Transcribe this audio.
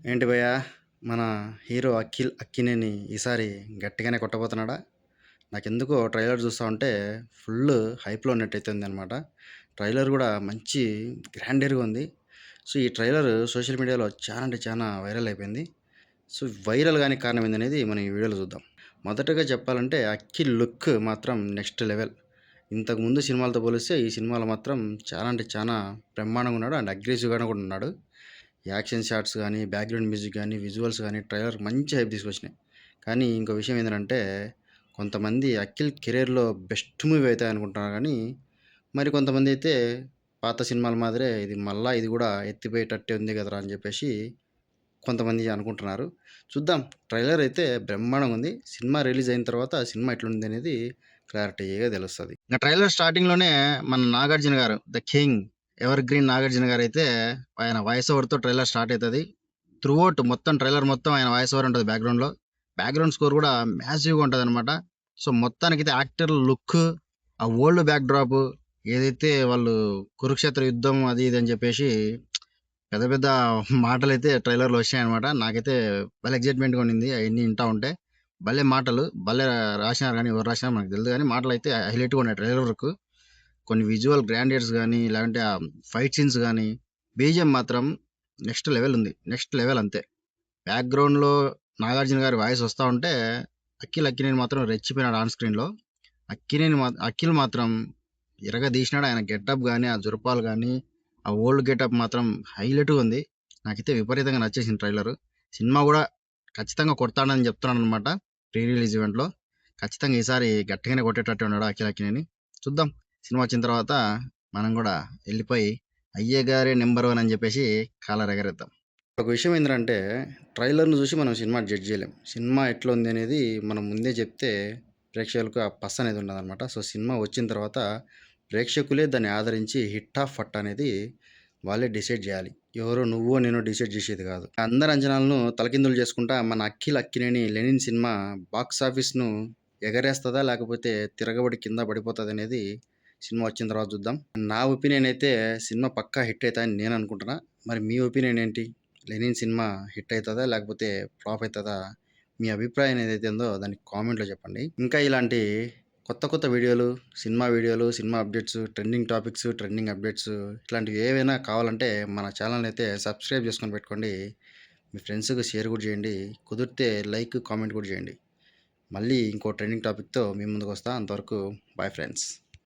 ఏంటి భయ్యా మన హీరో అక్కినేని ఈసారి గట్టిగానే కొట్టబోతున్నాడా? నాకెందుకో ట్రైలర్ చూస్తా ఉంటే ఫుల్ హైప్‌లో ఉన్నట్టయితే ఉందనమాట. ట్రైలర్ గూడా మంచి గ్రాండియర్‌గా ఉంది. సో, ఈ ట్రైలర్ సోషల్ మీడియాలో చాలా అంటే చానా వైరల్ అయిపోయింది. సో, వైరల్ గానికి కారణం ఏందనేది మనం ఈ వీడియోలో చూద్దాం. మొదటగా చెప్పాలంటే అఖిల్ లుక్ మాత్రం నెక్స్ట్ లెవెల్. ఇంతకుముందు సినిమాలతో పోలిస్తే ఈ సినిమాలో మాత్రం చాలా అంటే చానా బ్రహ్మాండంగా ఉన్నాడు. అండ్ అగ్రెసివ్‌గాను కూడా ఉన్నాడు. యాక్షన్ షాట్స్ గానీ, బ్యాక్‌గ్రౌండ్ మ్యూజిక్ గానీ, విజువల్స్ గానీ, ట్రైలర్ మంచి హైప్ తీసుకొచ్చినాయి. కానీ ఇంకో విషయం ఏంటంటే, కొంతమంది అఖిల్ కెరియర్‌లో బెస్ట్ మూవీ అయితది అనుకుంటున్నారు గానీ, మరి కొంతమందైతే పాత సినిమాల మాదిరే ఇది గూడా ఎత్తిపోయేటట్టే ఉంది కదరా! అని జెప్పేసి కొంతమంది అనుకుంటున్నారు. చూద్దాం. ట్రైలర్ అయితే బ్రహ్మాండంగా ఉంది. సినిమా రిలీజ్ అయిన తర్వాత సినిమా ఎట్లుందనేది క్లారిటీగా తెలుస్తది. ఇంక ట్రైలర్ స్టార్టింగ్‌లోనే మన 'Nagarjuna' garu 'the king' evergreen 'Nagarjuna' గారైతే ఆయన వాయిస్ ఓవర్‌తో ట్రైలర్ స్టార్ట్ అయితది. మొత్తం ట్రైలర్ మొత్తం ఆయన వాయిస్ ఓవర్ ఉంటది బ్యాక్‌గ్రౌండ్‌లో. బ్యాక్‌గ్రౌండ్ స్కోర్ గూడా మ్యాసివ్‌గా ఉంటదనమాట. సో, మొత్తానికైతే యాక్టర్ల లుక్, ఆ ఓల్డ్ బ్యాక్ డ్రాప్ ఏదైతే వాళ్ళు 'కురుక్షేత్ర యుద్ధం' అది ఇది అని చెప్పేసి పెద్ద పెద్ద మాటలైతే ట్రైలర్‌లో వచ్చాయనమాట. నాకైతే భలే ఎక్సైట్‌మెంట్‌గా ఉండింది అయన్నీ ఇంటా ఉంటే. భలే మాటలు, భలే రాసినారు గానీ, ఎవరు రాసినారో మనకు తెలీదు గానీ మాటలైతే హైలైట్‌గా ఉన్నాయి ట్రైలర్ వరకు. కొన్ని విజువల్ గ్రాండియర్స్ గానీ, లేదంటే ఆ ఫైట్ సీన్స్ గానీ, బీజీఎం మాత్రం నెక్స్ట్ లెవెల్ ఉంది. నెక్స్ట్ లెవెల్ అంతే. బ్యాక్‌గ్రౌండ్‌లో 'నాగార్జున' గారి వాయిస్ వస్తా ఉంటే, అక్కినేని మాత్రం రెచ్చిపోయినాడు ఆన్ స్క్రీన్‌లో. అఖిల్ మాత్రం ఇరగదీసినాడు. ఆయన గెటప్ గానీ, ఆ జురపాలు గానీ, ఆ ఓల్డ్ గెటప్ మాత్రం హైలైట్‌గా ఉంది. నాకైతే విపరీతంగా నచ్చేసింది ట్రైలరు. సినిమా గూడా ఖచ్చితంగా కొడతాడని చెప్తున్నాడనమాట ప్రీ రిలీజ్ ఈవెంట్‌లో. ఖచ్చితంగా ఈసారి గట్టిగానే కొట్టేటట్టే ఉన్నాడు అక్కినేని. చూద్దాం. సినిమా వచ్చిన తర్వాత మనం గూడా ఎళ్ళిపోయి 'అయ్య గారే నంబర్ వన్' అని జెప్పేసి కాలర్ ఎగరేద్దాం. ఒక విషయం ఏందంటే ట్రైలర్‌ని జూసి మనం సినిమా జడ్జ్ జేయలేం. సినిమా ఎట్లుంది అనేది మనం ముందే జెప్తే ప్రేక్షకులకు ఆ పస్ అనేది ఉండదనమాట. సో, సినిమా వచ్చిన తర్వాత ప్రేక్షకులే దాన్ని ఆదరించి హిట్టా, ఫట్టా అనేది వాళ్ళే డిసైడ్ జేయాలి. ఎవరో నువ్వో, నేనో డిసైడ్ జేసేది గాదు. అందరి అంచనాలను తలకిందులు చేసుకుంటా మన అక్కినేని 'లెనిన్' సినిమా బాక్స్ ఆఫీస్‌ను ఎగరేస్తదా? లేకపోతే తిరగబడి కింద పడిపోతదనేది సినిమా వచ్చిన తర్వాత జూద్దాం. నా ఒపీనియన్ అయితే సినిమా పక్కా హిట్ అయితదని నేను అనుకుంటున్నా. మరి మీ ఒపీనియన్ ఏంటి? 'లెనిన్' సినిమా హిట్ అయితదా? లేకపోతే ఫ్లాప్ అయితదా? మీ అభిప్రాయం ఏదైతే ఉందో దాన్ని కామెంట్‌లో చెప్పండి. ఇంకా ఇలాంటి కొత్త కొత్త వీడియోలు, cinema updates, trending topics, trending updates ఇట్లాంటివి ఏవైనా కావాలంటే మన ఛానల్‌ని అయితే సబ్స్క్రైబ్ చేసుకొని పెట్టుకోండి. మీ ఫ్రెండ్స్‌కి షేర్ కూడా చేయండి. కుదిరితే లైక్, కామెంట్ కూడా చేయండి. మళ్ళీ ఇంకో ట్రెండింగ్ టాపిక్‌తో మీ ముందుకొస్తా. అంతవరకు బాయ్ ఫ్రెండ్స్.